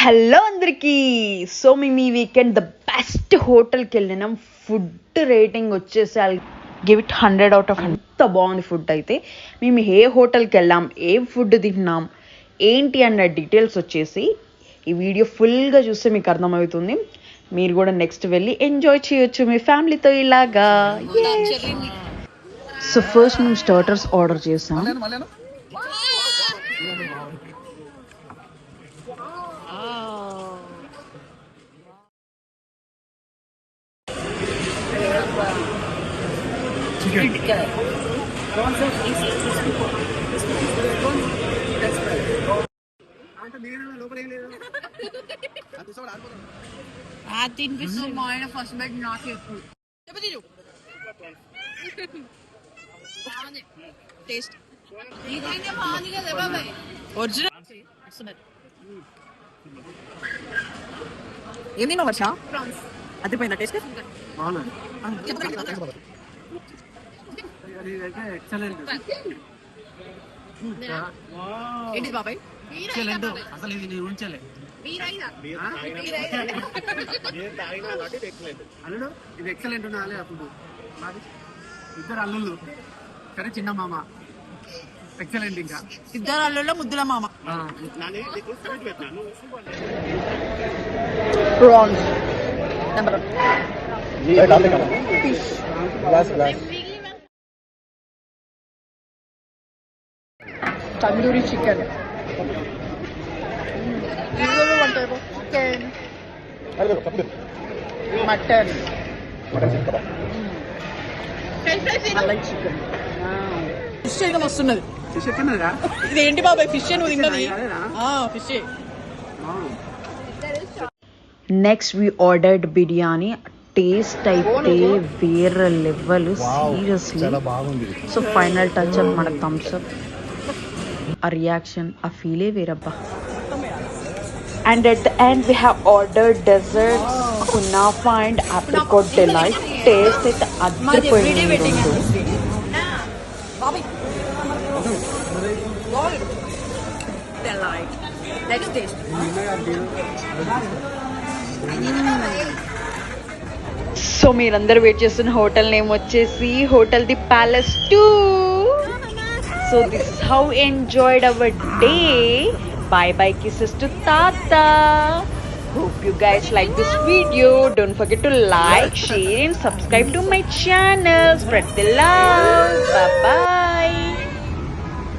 Hello అందరికీ. So మేము ఈ వీకెండ్ ద బెస్ట్ హోటల్కి వెళ్ళినాం. ఫుడ్ రేటింగ్ వచ్చేసి I give it 100 out of 100. అంత బాగుంది ఫుడ్ అయితే. మేము ఏ హోటల్కి వెళ్ళాం, ఏం ఫుడ్ తిన్నాం, ఏంటి అన్న డీటెయిల్స్ వచ్చేసి ఈ వీడియో ఫుల్గా చూస్తే మీకు అర్థమవుతుంది. మీరు కూడా నెక్స్ట్ వెళ్ళి ఎంజాయ్ చేయొచ్చు మీ ఫ్యామిలీతో ఇలాగా. సో ఫస్ట్ మేము స్టార్టర్స్ ఆర్డర్ చేసాం. ఏంది వర్ష అదిపోయిందా టేస్ట్ ఏంటి బాబాయ్ అసలు ఇది నేను ఉంచలే అల్లుడు ఇది ఎక్సలెంట్ ఉండాలి. అప్పుడు ఇద్దరు అల్లుళ్ళు కానీ చిన్న మామ ఎక్సలెంట్. ఇంకా ఇద్దరు అల్లుళ్ళ ముద్దుల మామ. Prawns number tandoori chicken, mutton, chicken, fish అయితే వస్తున్నది. ఫిష్ ఎక్కడా ఇది ఏంటి బాబాయ్? ఫిష్ నువ్వు తిన్నది? Fish. Next we ordered biryani. Taste అయితే వేరే level, seriously. So final touch up మన థమ్స్ అప్. ఆ రియాక్షన్, ఆ ఫీలే వేరబ్బా. And at the end we have ordered desserts, kunafa and apricot delight. Taste అయితే అదిరిపోయింది. సో మీరందరూ వెయిట్ చేస్తున్న హోటల్ నేమ్ వచ్చేసి hotel the palace 2. So this is how enjoyed our day. Bye bye kisses to Tata. Hope you guys like this video. Don't forget to like, share and subscribe to my channel. Spread the love. Bye bye.